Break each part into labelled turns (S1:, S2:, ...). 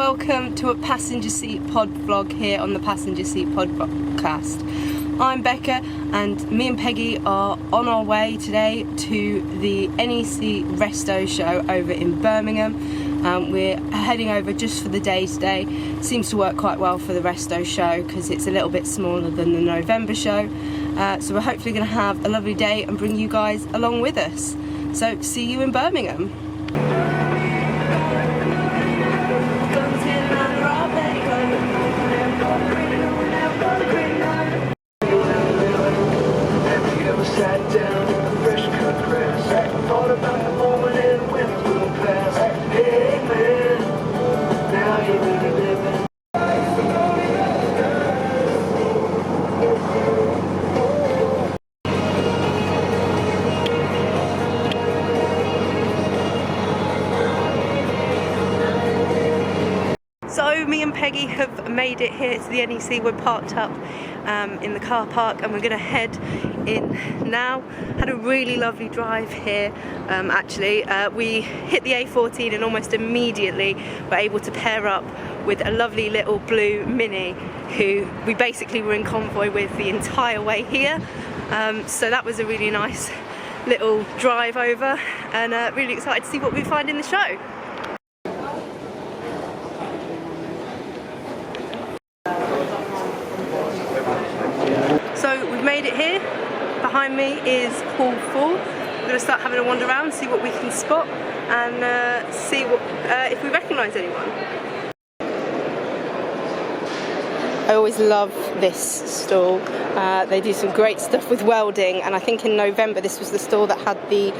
S1: welcome to a passenger seat pod vlog here on the Passenger Seat Podcast. I'm Becca and me and Peggy are on our way today to the NEC Resto show over in Birmingham. We're heading over just for the day today. Seems to work quite well for the Resto show because it's a little bit smaller than the November show. So we're hopefully going to have a lovely day and bring you guys along with us. So see you in Birmingham. So me and Peggy have made it here to the NEC. We're parked up in the car park and we're going to head in now. Had a really lovely drive here actually. We hit the A14 and almost immediately were able to pair up with a lovely little blue Mini who we basically were in convoy with the entire way here. So that was a really nice little drive over and really excited to see what we find in the show. So we've made it here. Behind me is Hall 4. We're going to start having a wander around, see what we can spot and see what, if we recognise anyone. I always love this stall. They do some great stuff with welding, and I think in November this was the stall that had the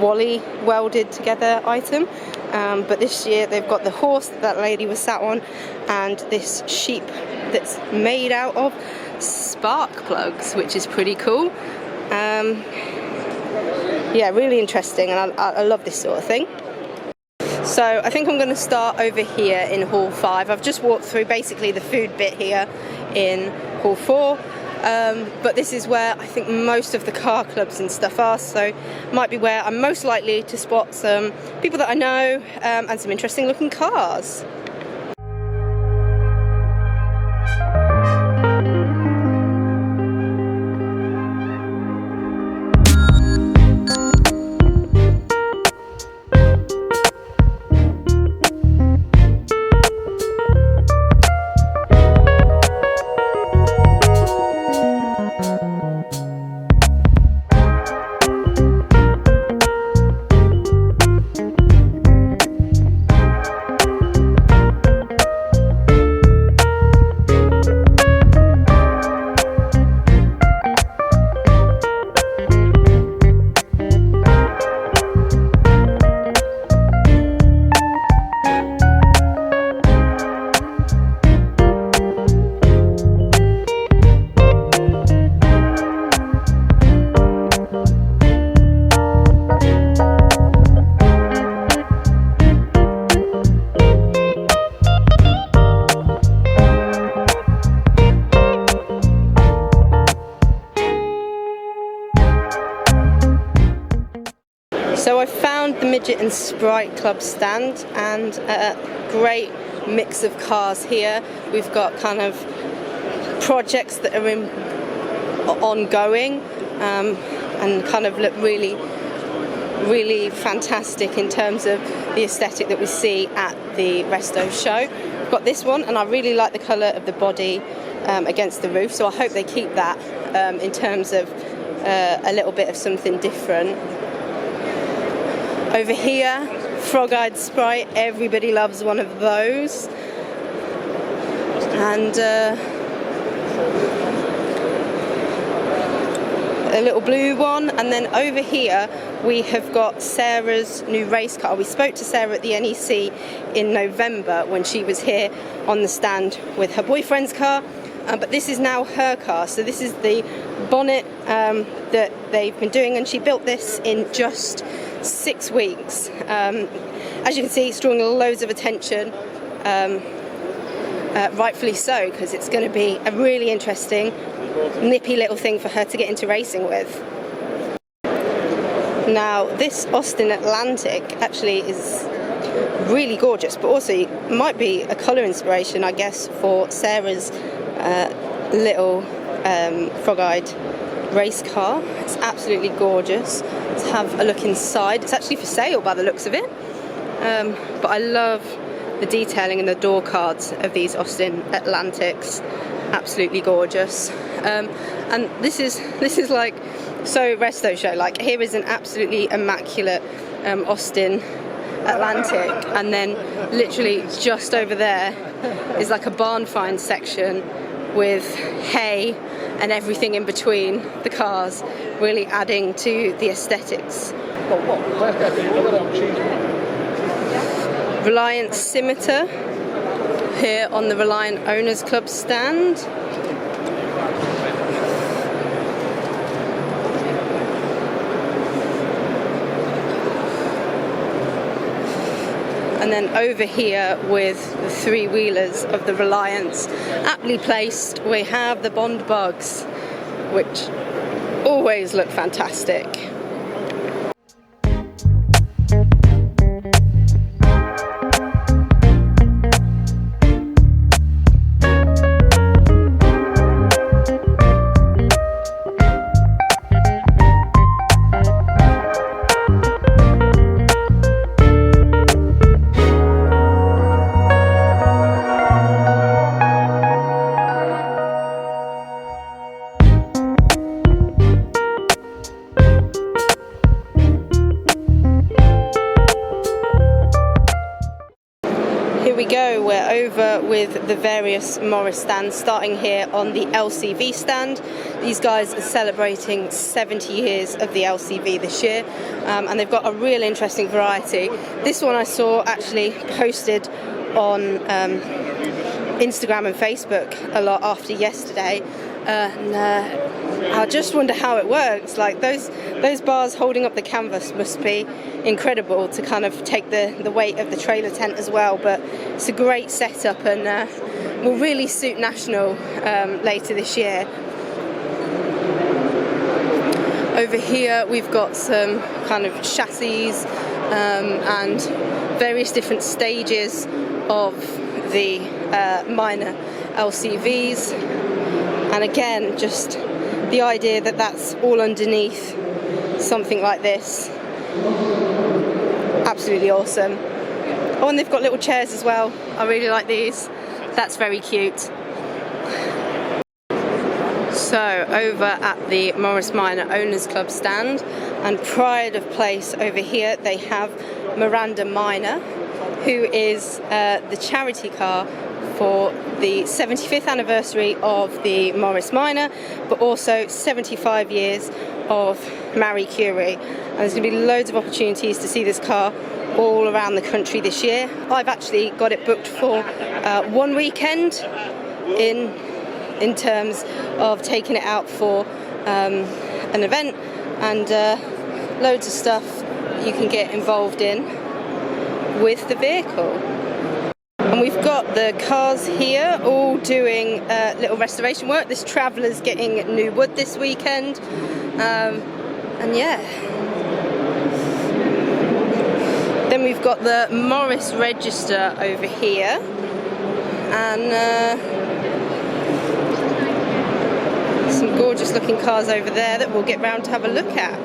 S1: Wally welded together item. But this year they've got the horse that lady was sat on and this sheep that's made out of spark plugs, which is pretty cool. Yeah, really interesting, and I love this sort of thing. So I think I'm going to start over here in Hall 5. I've just walked through basically the food bit here in Hall 4, but this is where I think most of the car clubs and stuff are, so might be where I'm most likely to spot some people that I know and some interesting looking cars. So I found the Midget and Sprite Club stand and a great mix of cars here. We've got kind of projects that are ongoing and kind of look really, really fantastic in terms of the aesthetic that we see at the Resto show. We've got this one and I really like the colour of the body against the roof, so I hope they keep that in terms of a little bit of something different. Over here, Frog-Eyed Sprite, everybody loves one of those. And a little blue one. And then over here, we have got Sarah's new race car. We spoke to Sarah at the NEC in November when she was here on the stand with her boyfriend's car. But this is now her car. So this is the bonnet that they've been doing, and she built this in just 6 weeks. As you can see, it's drawing loads of attention, rightfully so, because it's going to be a really interesting, nippy little thing for her to get into racing with. Now, this Austin Atlantic actually is really gorgeous, but also might be a colour inspiration, I guess, for Sarah's little frog-eyed race car. It's absolutely gorgeous. Let's have a look inside. It's actually for sale by the looks of it, but I love the detailing and the door cards of these Austin Atlantics. Absolutely gorgeous. And this is like so Resto show. Like, here is an absolutely immaculate Austin Atlantic, and then literally just over there is like a barn find section with hay and everything in between the cars, really adding to the aesthetics. Reliant Scimitar here on the Reliant Owners Club stand. And then over here with the three-wheelers of the Reliance, aptly placed, we have the Bond Bugs, which always look fantastic. Here we go, we're over with the various Morris stands, starting here on the LCV stand. These guys are celebrating 70 years of the LCV this year, and they've got a real interesting variety. This one I saw actually posted on Instagram and Facebook a lot after yesterday, and I just wonder how it works. Like, those bars holding up the canvas must be incredible to kind of take the weight of the trailer tent as well, but it's a great setup and will really suit National later this year. Over here we've got some kind of chassis and various different stages of the minor LCVs, and again just the idea that that's all underneath something like this. Absolutely awesome. Oh, and they've got little chairs as well. I really like these. That's very cute. So over at the Morris Minor Owners Club stand and pride of place over here, they have Miranda Minor, who is the charity car for the 75th anniversary of the Morris Minor, but also 75 years of Marie Curie. And there's going to be loads of opportunities to see this car all around the country this year. I've actually got it booked for one weekend in terms of taking it out for an event, and loads of stuff you can get involved in with the vehicle. And we've got the cars here all doing little restoration work. This Traveller's getting new wood this weekend, and yeah. Then we've got the Morris Register over here, and some gorgeous looking cars over there that we'll get round to have a look at.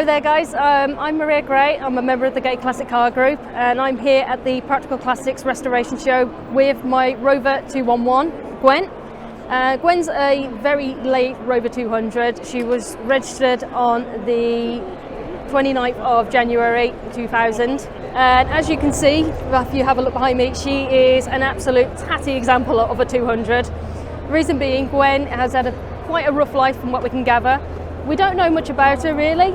S2: Hello there guys, I'm Maria Gray, I'm a member of the Gate Classic Car Group and I'm here at the Practical Classics Restoration Show with my Rover 211, Gwen. Gwen's a very late Rover 200, she was registered on the 29th of January 2000 and as you can see, if you have a look behind me, she is an absolute tatty example of a 200. The reason being, Gwen has had quite a rough life from what we can gather. We don't know much about her really.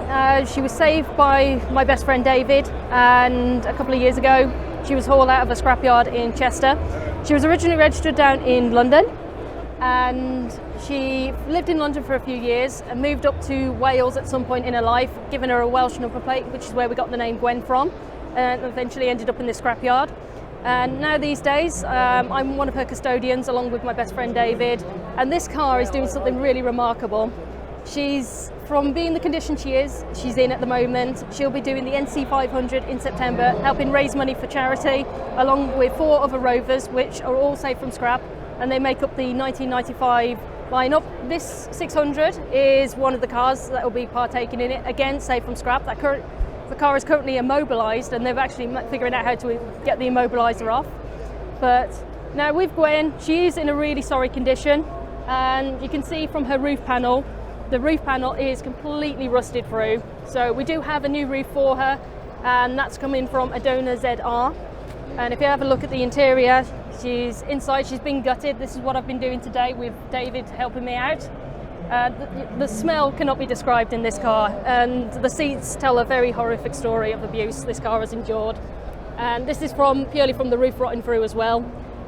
S2: She was saved by my best friend David, and a couple of years ago she was hauled out of a scrapyard in Chester. She was originally registered down in London and she lived in London for a few years and moved up to Wales at some point in her life, giving her a Welsh number plate, which is where we got the name Gwen from, and eventually ended up in this scrapyard. And now these days I'm one of her custodians along with my best friend David, and this car is doing something really remarkable. She's, from being the condition she's in at the moment, she'll be doing the NEC 500 in September, helping raise money for charity, along with 4 other Rovers, which are all saved from scrap, and they make up the 1995 lineup. This 600 is one of the cars that will be partaking in it, again saved from scrap. The car is currently immobilised, and they're actually figuring out how to get the immobiliser off. But now with Gwen, she is in a really sorry condition, and you can see from her roof panel, the roof panel is completely rusted through. So we do have a new roof for her, and that's coming from a Donor ZR. And if you have a look at the interior, she's been gutted. This is what I've been doing today with David helping me out. The smell cannot be described in this car, and the seats tell a very horrific story of abuse this car has endured. And this is purely from the roof rotting through as well.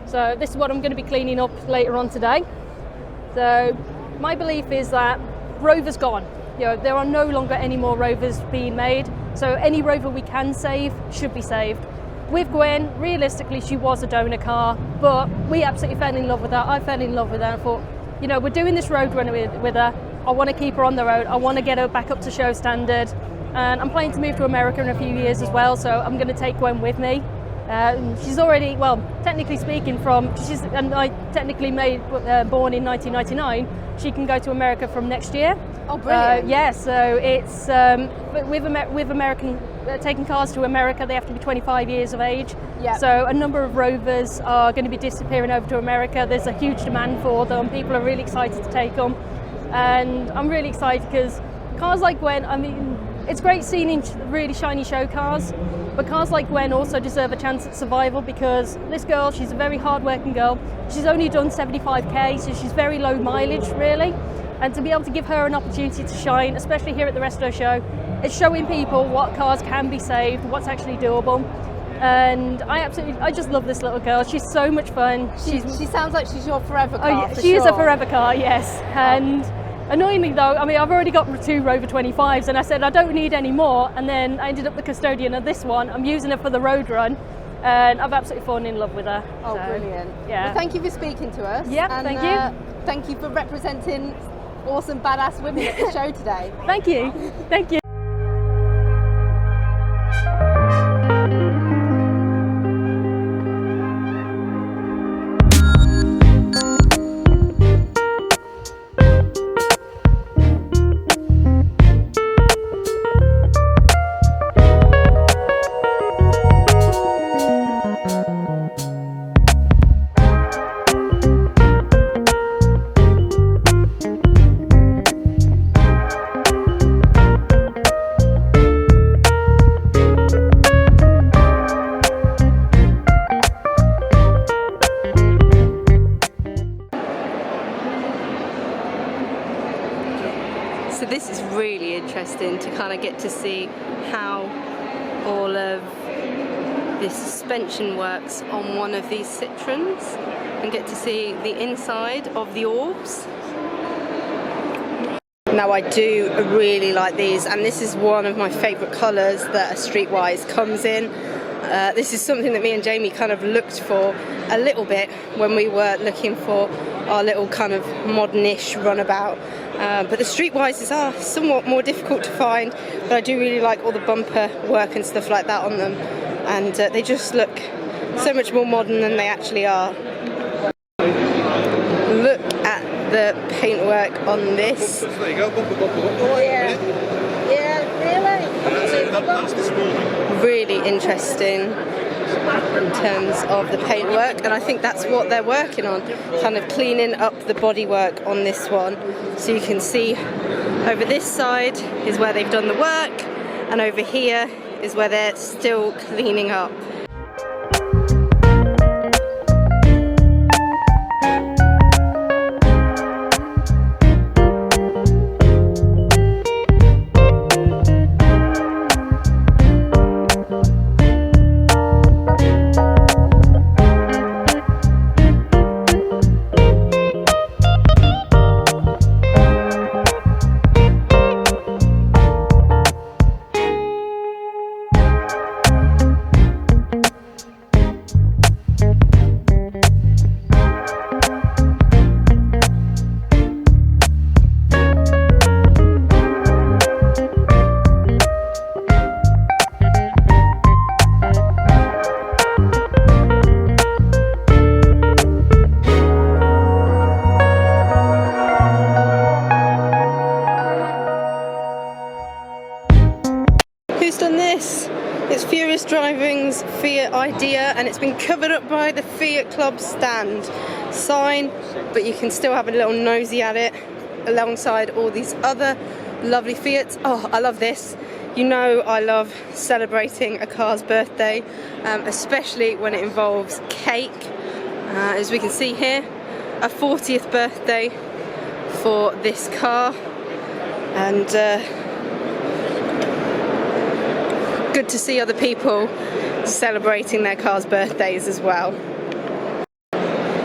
S2: So this is what I'm going to be cleaning up later on today. So my belief is that Rover's gone. You know, there are no longer any more Rovers being made, so any Rover we can save should be saved. With Gwen, realistically she was a donor car, but we absolutely fell in love with her. I fell in love with her and thought, you know, we're doing this road run with her. I want to keep her on the road. I want to get her back up to show standard, and I'm planning to move to America in a few years as well, so I'm going to take Gwen with me. She's already, well, technically speaking, technically born in 1999. She can go to America from next year.
S1: Oh, brilliant!
S2: Yeah, so it's with American taking cars to America, they have to be 25 years of age. Yeah. So a number of Rovers are going to be disappearing over to America. There's a huge demand for them. People are really excited to take them, and I'm really excited because cars like Gwen, I mean, it's great seeing in really shiny show cars, but cars like Gwen also deserve a chance at survival, because this girl, she's a very hard-working girl. She's only done 75k, so she's very low mileage really, and to be able to give her an opportunity to shine, especially here at the Resto Show, it's showing people what cars can be saved, what's actually doable. And I just love this little girl. She's so much fun.
S1: She sounds like she's your forever car.
S2: Oh, she is a forever car, yes. And annoyingly though, I mean, I've already got 2 Rover 25s, and I said I don't need any more, and then I ended up the custodian of this one. I'm using her for the road run, and I've absolutely fallen in love with her.
S1: Oh, so, brilliant.
S2: Yeah.
S1: Well, thank you for speaking to us.
S2: Yeah,
S1: and,
S2: thank you.
S1: Thank you for representing awesome, badass women at the show today.
S2: Thank you. Thank you.
S1: So this is really interesting to kind of get to see how all of this suspension works on one of these Citroens, and get to see the inside of the orbs. Now I do really like these, and this is one of my favourite colours that a Streetwise comes in. This is something that me and Jamie kind of looked for a little bit when we were looking for our little kind of modern-ish runabout. But the Streetwises are somewhat more difficult to find, but I do really like all the bumper work and stuff like that on them, and they just look so much more modern than they actually are. Look at the paintwork on this.
S3: There you go, bumper.
S1: Yeah, really? really interesting in terms of the paintwork, and I think that's what they're working on, kind of cleaning up the bodywork on this one. So you can see over this side is where they've done the work, and over here is where they're still cleaning up. It's Furious Driving's Fiat idea, and it's been covered up by the Fiat Club stand sign, but you can still have a little nosy at it alongside all these other lovely Fiats. Oh, I love this. You know I love celebrating a car's birthday, especially when it involves cake. As we can see here, a 40th birthday for this car, and good to see other people celebrating their car's birthdays as well.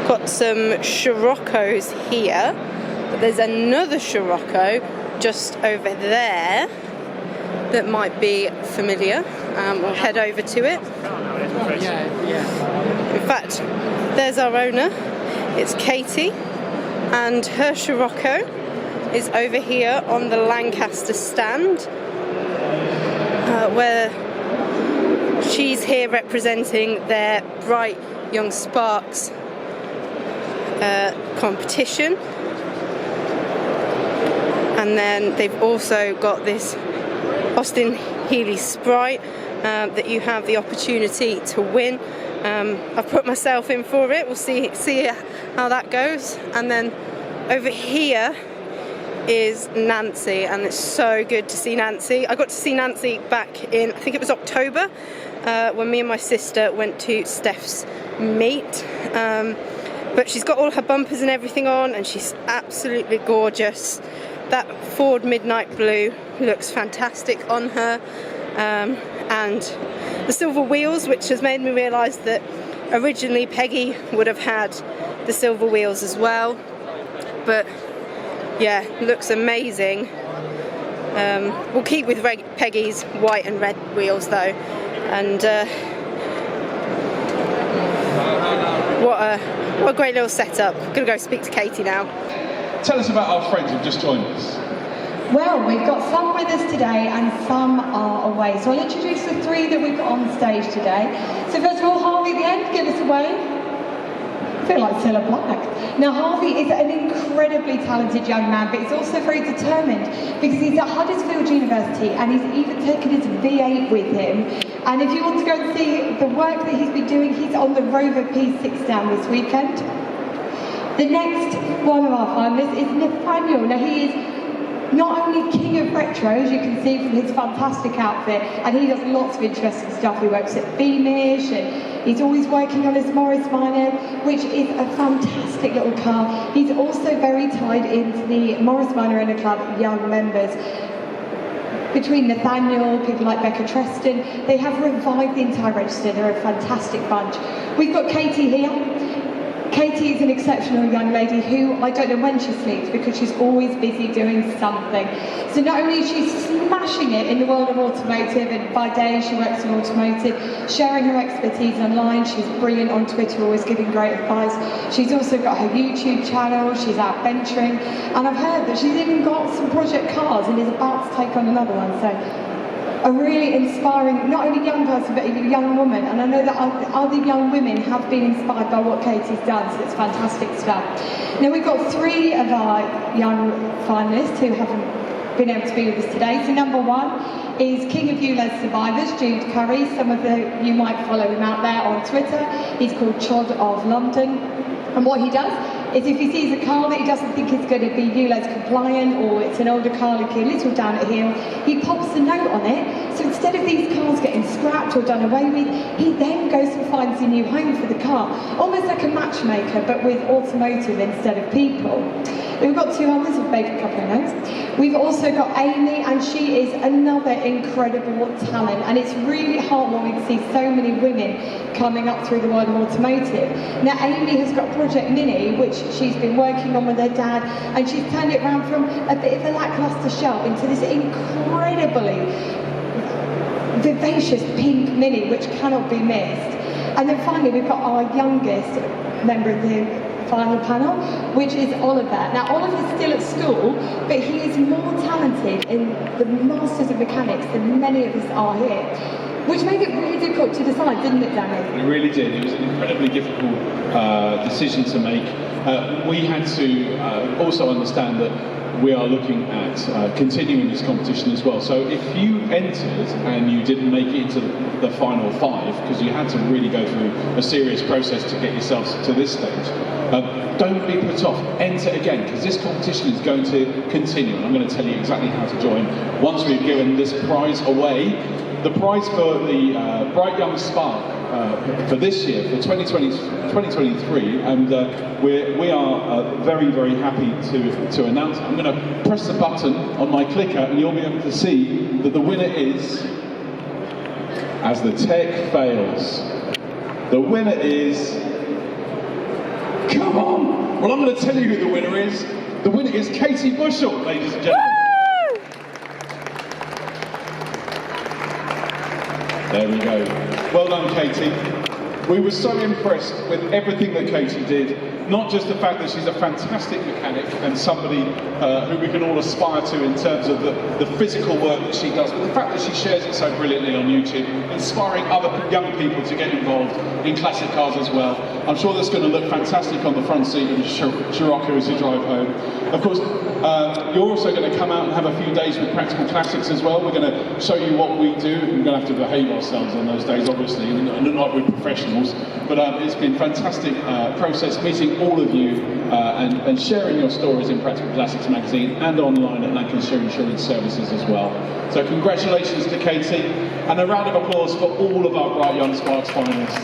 S1: Got some Scirocco's here, but there's another Scirocco just over there that might be familiar. We'll head over to it. In fact, there's our owner. It's Katie, and her Scirocco is over here on the Lancaster stand, where she's here representing their Bright Young Sparks competition. And then they've also got this Austin Healey Sprite that you have the opportunity to win. I've put myself in for it. We'll see how that goes. And then over here is Nancy, and it's so good to see Nancy. I got to see Nancy back in, I think it was October, when me and my sister went to Steph's meet. But she's got all her bumpers and everything on, and she's absolutely gorgeous. That Ford Midnight Blue looks fantastic on her, and the silver wheels, which has made me realise that originally Peggy would have had the silver wheels as well. But yeah, looks amazing. We'll keep with Peggy's white and red wheels though, and what a great little setup. I'm gonna go speak to Katie now.
S3: Tell us about our friends who've just joined us.
S4: Well, we've got some with us today and some are away. So I'll introduce the three that we've got on stage today. So first of all, Harvey at the end, give us a wave. I feel like Cilla Black. Now Harvey is an incredibly talented young man, but he's also very determined because he's at Huddersfield University and he's even taken his V8 with him. And if you want to go and see the work that he's been doing, he's on the Rover P6 down this weekend. The next one of our finalists is Nathaniel. Now he is not only king of retro, as you can see from his fantastic outfit, and he does lots of interesting stuff. He works at Beamish, and he's always working on his Morris Minor, which is a fantastic little car. He's also very tied into the Morris Minor Inner Club young members. Between Nathaniel, people like Becca Treston, they have revived the entire register. They're a fantastic bunch. We've got Katie here. Katie is an exceptional young lady who, I don't know when she sleeps because she's always busy doing something. So not only is she smashing it in the world of automotive, and by day she works in automotive, sharing her expertise online, she's brilliant on Twitter, always giving great advice. She's also got her YouTube channel, she's out venturing, and I've heard that she's even got some project cars and is about to take on another one. So a really inspiring, not only young person, but even a young woman. And I know that other young women have been inspired by what Katie's done, so it's fantastic stuff. Now we've got three of our young finalists who haven't been able to be with us today. So number one is King of ULEZ Survivors, Jude Curry. Some of you might follow him out there on Twitter. He's called Chod of London. And what he does is if he sees a car that he doesn't think is going to be ULEZ compliant, or it's an older car looking a little down at heel, he pops a note on it. So instead of these cars getting scrapped or done away with, he then goes and finds a new home for the car. Almost like a matchmaker, but with automotive instead of people. We've got two others, I've made a couple of notes. We've also got Amy, and she is another incredible talent, and it's really heartwarming to see so many women coming up through the world of automotive. Now Amy has got Project Mini, which she's been working on with her dad, and she's turned it around from a bit of a lacklustre shell into this incredibly vivacious pink Mini, which cannot be missed. And then finally we've got our youngest member of the final panel, which is Oliver. Now Oliver's still at school, but he is more talented in the Masters of Mechanics than many of us are here, which made it really difficult to decide, didn't it, Danny?
S3: It really did. It was an incredibly difficult decision to make. We had to also understand that we are looking at continuing this competition as well. So if you entered and you didn't make it into the final five, because you had to really go through a serious process to get yourselves to this stage, don't be put off. Enter again, because this competition is going to continue. And I'm going to tell you exactly how to join once we've given this prize away. The prize for the Bright Young Spark for this year, for 2023, and we are very, very happy to announce. I'm going to press the button on my clicker, and you'll be able to see that the winner is, as the tech fails, the winner is, come on! Well, I'm going to tell you who the winner is. The winner is Katie Bushell, ladies and gentlemen. There we go. Well done, Katie. We were so impressed with everything that Katie did. Not just the fact that she's a fantastic mechanic and somebody who we can all aspire to in terms of the physical work that she does, but the fact that she shares it so brilliantly on YouTube, inspiring other young people to get involved in classic cars as well. I'm sure that's going to look fantastic on the front seat of the Scirocco as you drive home. Of course, you're also going to come out and have a few days with Practical Classics as well. We're going to show you what we do. We're going to have to behave ourselves on those days, obviously, and not with professionals. But it's been a fantastic process meeting all of you and sharing your stories in Practical Classics magazine and online at Lancashire Insurance Services as well. So congratulations to Katie, and a round of applause for all of our Bright Young Sparks finalists.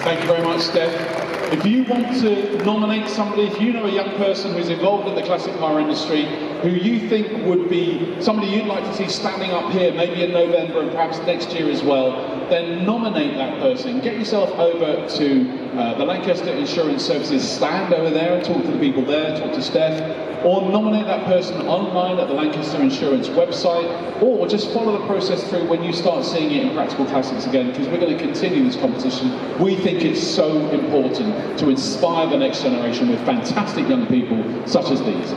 S3: Thank you very much, Steph. If you want to nominate somebody, if you know a young person who's involved in the classic car industry, who you think would be somebody you'd like to see standing up here, maybe in November and perhaps next year as well, then nominate that person. Get yourself over to the Lancaster Insurance Services stand over there and talk to the people there, talk to Steph, or nominate that person online at the Lancaster Insurance website, or just follow the process through when you start seeing it in Practical Classics again, because we're going to continue this competition. We think it's so important to inspire the next generation with fantastic young people such as these.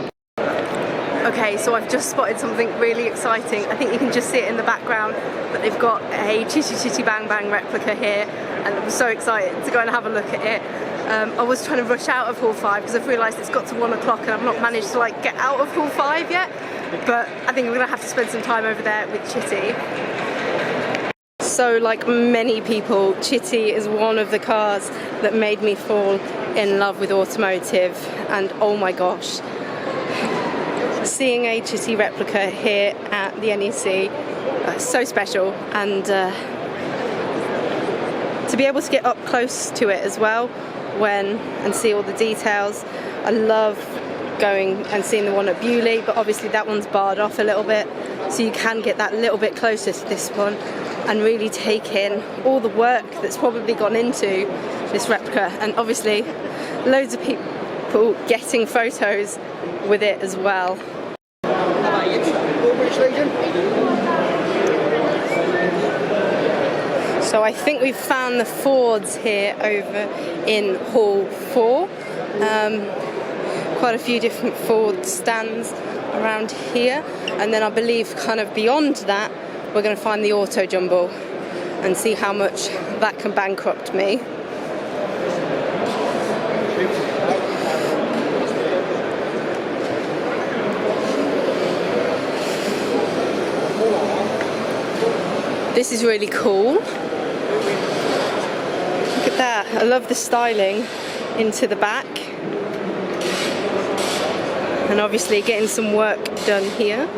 S1: Okay, so I've just spotted something really exciting. I think you can just see it in the background, but they've got a Chitty Bang Bang replica here, and I'm so excited to go and have a look at it. I was trying to rush out of Hall 5 because I've realised it's got to 1 o'clock and I've not managed to get out of Hall 5 yet, but I think we're going to have to spend some time over there with Chitty. So like many people, Chitty is one of the cars that made me fall in love with automotive, and oh my gosh, seeing a Chitty replica here at the NEC, so special, and to be able to get up close to it as well and see all the details. I love going and seeing the one at Bewley, but obviously that one's barred off a little bit, so you can get that little bit closer to this one and really take in all the work that's probably gone into this replica, and obviously loads of people getting photos with it as well. So I think we've found the Fords here over in Hall 4. Quite a few different Ford stands around here, and then I believe kind of beyond that we're going to find the Auto Jumble and see how much that can bankrupt me. This is really cool. Look at that. I love the styling into the back. And obviously getting some work done here.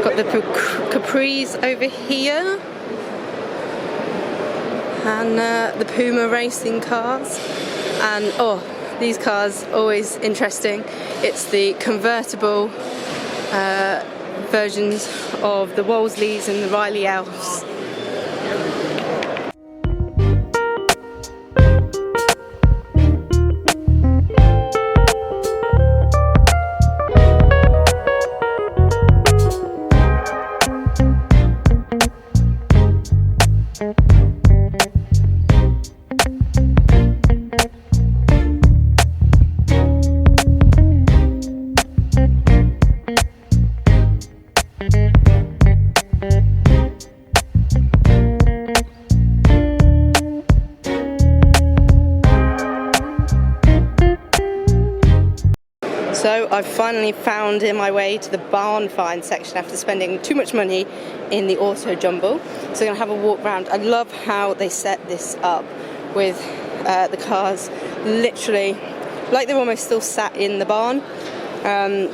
S1: Got the Capris over here. And the Puma racing cars. And oh, these cars, always interesting. It's the convertible versions of the Wolseleys and the Riley Elves. So I've finally found my way to the barn find section after spending too much money in the auto jumble. So I'm going to have a walk around. I love how they set this up with the cars literally like they're almost still sat in the barn. And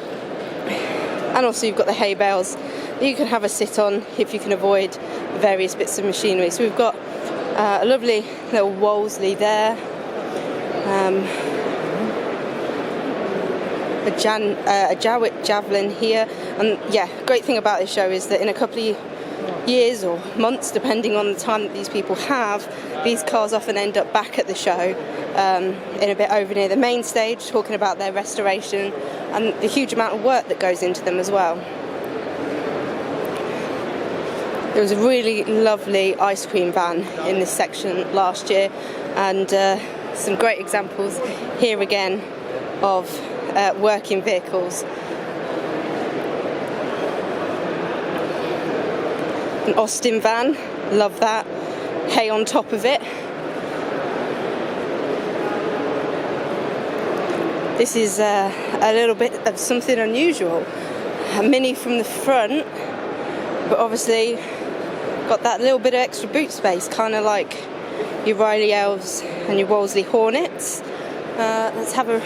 S1: also you've got the hay bales that you can have a sit on if you can avoid various bits of machinery. So we've got a lovely little Wolseley there. A Jowett javelin here, and yeah, great thing about this show is that in a couple of years or months, depending on the time that these people have, these cars often end up back at the show in a bit over near the main stage, talking about their restoration and the huge amount of work that goes into them as well. There was a really lovely ice cream van in this section last year, and some great examples here again of working vehicles. An Austin van, love that. Hay on top of it. This is a little bit of something unusual. A Mini from the front, but obviously got that little bit of extra boot space, kind of like your Riley Elves and your Wolseley Hornets. Let's have a...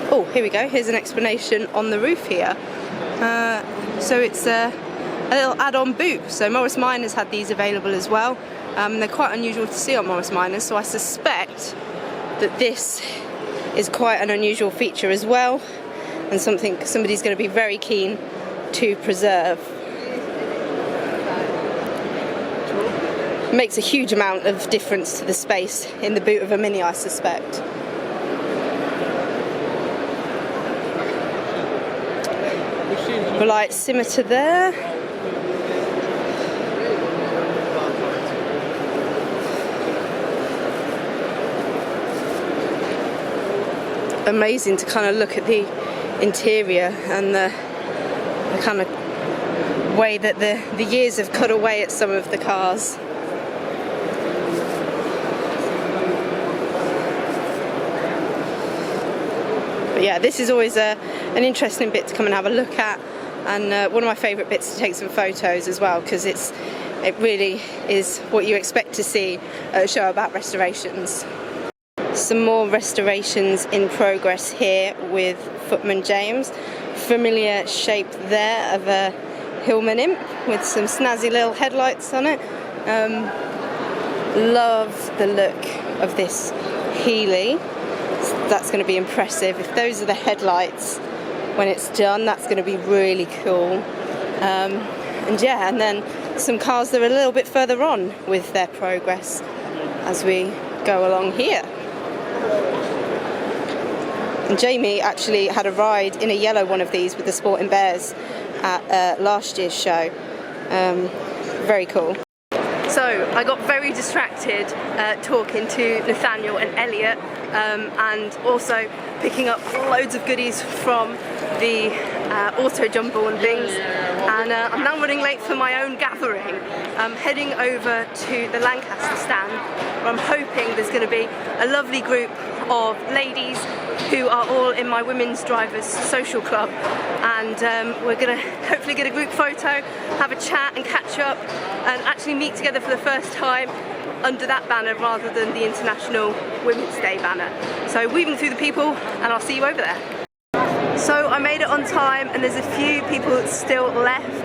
S1: Oh, here we go. Here's an explanation on the roof here. So it's a little add-on boot. So Morris Minors had these available as well. They're quite unusual to see on Morris Minors, so I suspect that this is quite an unusual feature as well, and something somebody's going to be very keen to preserve. It makes a huge amount of difference to the space in the boot of a Mini, I suspect. Light scimitar there. Amazing to kind of look at the interior and the kind of way that the years have cut away at some of the cars. But yeah, this is always an interesting bit to come and have a look at, and one of my favourite bits to take some photos as well, because it really is what you expect to see at a show about restorations. Some more restorations in progress here with Footman James. Familiar shape there of a Hillman Imp with some snazzy little headlights on it. Love the look of this Healy. That's going to be impressive. If those are the headlights when it's done, that's going to be really cool. And yeah, and then some cars that are a little bit further on with their progress as we go along here. And Jamie actually had a ride in a yellow one of these with the Sporting Bears at last year's show. Very cool. So I got very distracted talking to Nathaniel and Elliot, and also picking up loads of goodies from the auto jumble and things, and I'm now running late for my own gathering. I'm heading over to the Lancaster stand, where I'm hoping there's going to be a lovely group of ladies who are all in my women's drivers social club, and we're going to hopefully get a group photo, have a chat and catch up and actually meet together for the first time under that banner rather than the International Women's Day banner. So weaving through the people, and I'll see you over there. So I made it on time, and there's a few people still left.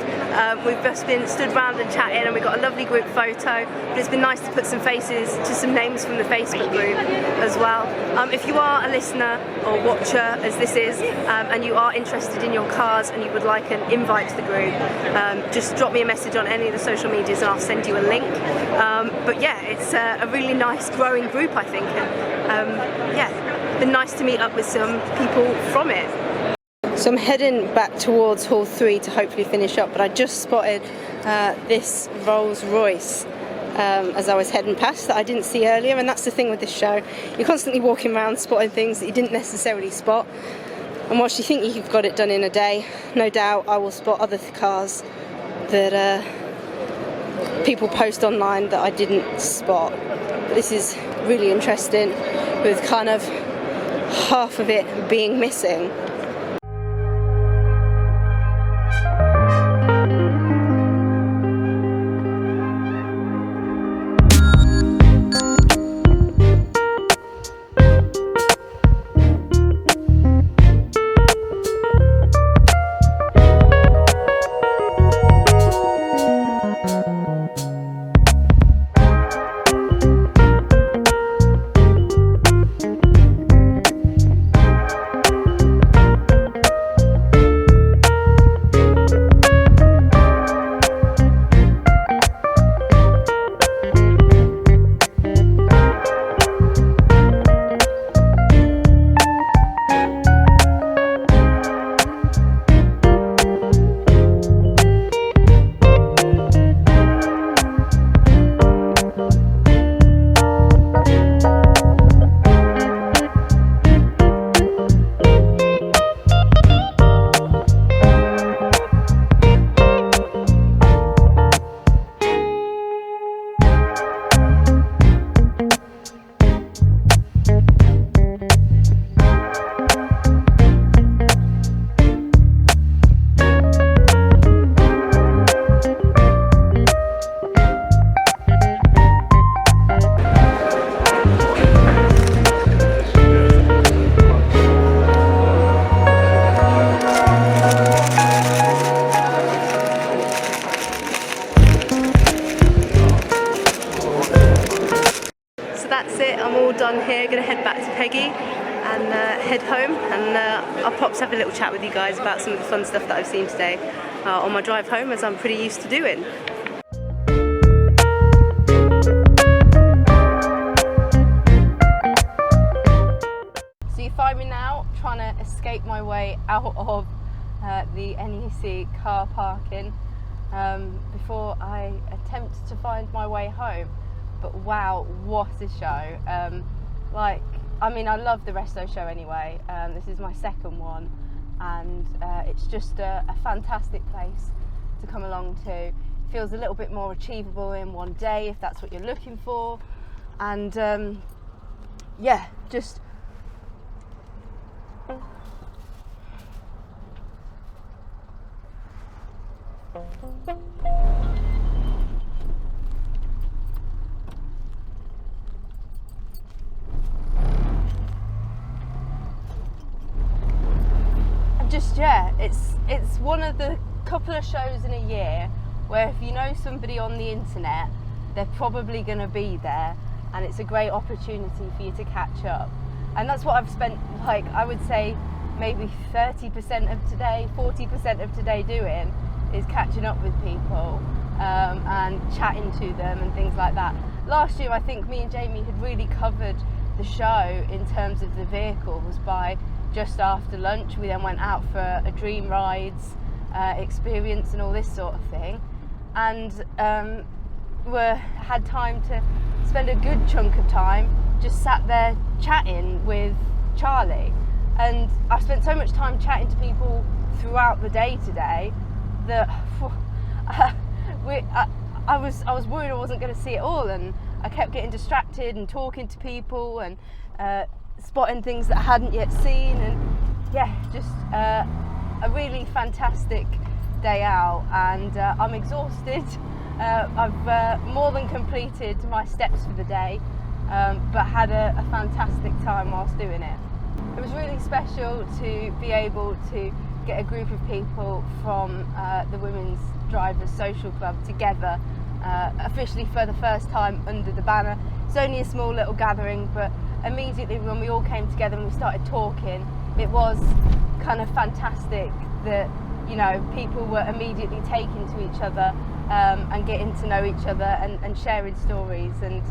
S1: We've just been stood around and chatting, and we got a lovely group photo, but it's been nice to put some faces to some names from the Facebook group as well. If you are a listener or watcher, as this is, and you are interested in your cars and you would like an invite to the group, just drop me a message on any of the social medias and I'll send you a link. But yeah, it's a really nice growing group, I think, and yeah, been nice to meet up with some people from it. So I'm heading back towards Hall 3 to hopefully finish up, but I just spotted this Rolls Royce as I was heading past that I didn't see earlier, and that's the thing with this show. You're constantly walking around spotting things that you didn't necessarily spot, and whilst you think you've got it done in a day, no doubt I will spot other cars that people post online that I didn't spot. But this is really interesting, with kind of half of it being missing. I'm all done here, gonna head back to Peggy and head home, and I'll pop to have a little chat with you guys about some of the fun stuff that I've seen today on my drive home, as I'm pretty used to doing. So you find me now trying to escape my way out of the NEC car parking before I attempt to find my way home. But wow, what a show. I mean, I love the Resto show anyway. This is my second one, and it's just a fantastic place to come along to. It feels a little bit more achievable in one day if that's what you're looking for. And yeah, just yeah, it's one of the couple of shows in a year where if you know somebody on the internet, they're probably going to be there, and it's a great opportunity for you to catch up. And that's what I've spent, like, I would say maybe 30% of today, 40% of today doing, is catching up with people and chatting to them and things like that. Last year I think me and Jamie had really covered the show in terms of the vehicles by just after lunch. We then went out for a dream rides experience and all this sort of thing, and had time to spend a good chunk of time just sat there chatting with Charlie. And I spent so much time chatting to people throughout the day today that I was worried I wasn't going to see it all, and I kept getting distracted and talking to people and spotting things that I hadn't yet seen, and yeah, just a really fantastic day out, and I'm exhausted. I've more than completed my steps for the day, but had a fantastic time whilst doing it. It was really special to be able to get a group of people from the Women's Drivers Social Club together, officially for the first time under the banner. It's only a small little gathering, but immediately when we all came together and we started talking, it was kind of fantastic that, you know, people were immediately taking to each other and getting to know each other and sharing stories, and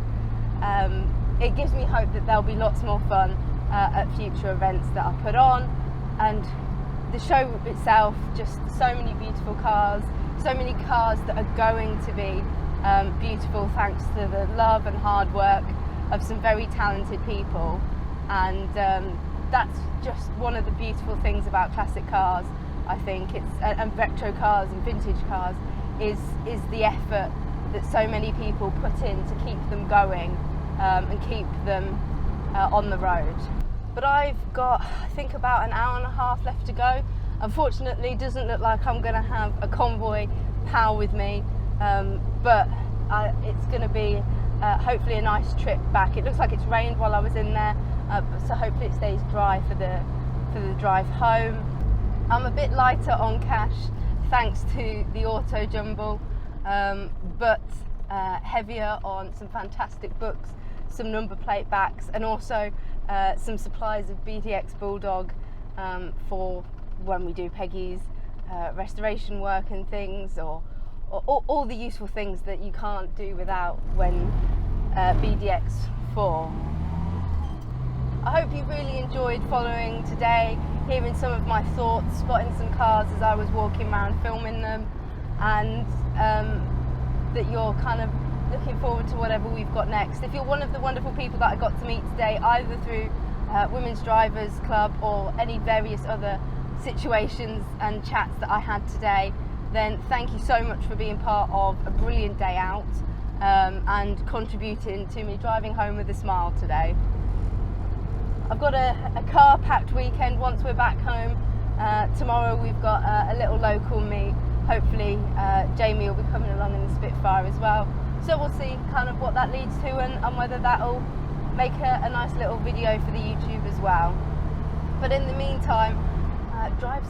S1: it gives me hope that there'll be lots more fun at future events that I put on. And the show itself, just so many beautiful cars, so many cars that are going to be beautiful thanks to the love and hard work of some very talented people. And that's just one of the beautiful things about classic cars, I think, and retro cars and vintage cars, is the effort that so many people put in to keep them going and keep them on the road. But I've got, I think, about an hour and a half left to go. Unfortunately, it doesn't look like I'm going to have a convoy pal with me, but it's going to be hopefully a nice trip back. It looks like it's rained while I was in there, so hopefully it stays dry for the drive home. I'm a bit lighter on cash thanks to the auto jumble, but heavier on some fantastic books, some number plate backs, and also some supplies of BDX Bulldog for when we do Peggy's restoration work and things, or all the useful things that you can't do without when BDX 4. I hope you really enjoyed following today, hearing some of my thoughts, spotting some cars as I was walking around filming them, and that you're kind of looking forward to whatever we've got next. If you're one of the wonderful people that I got to meet today, either through Women's Drivers Club or any various other situations and chats that I had today, then thank you so much for being part of a brilliant day out and contributing to me driving home with a smile today. I've got a car-packed weekend once we're back home. Tomorrow we've got a little local meet. Hopefully Jamie will be coming along in the Spitfire as well. So we'll see kind of what that leads to, and whether that'll make a nice little video for the YouTube as well. But in the meantime, drive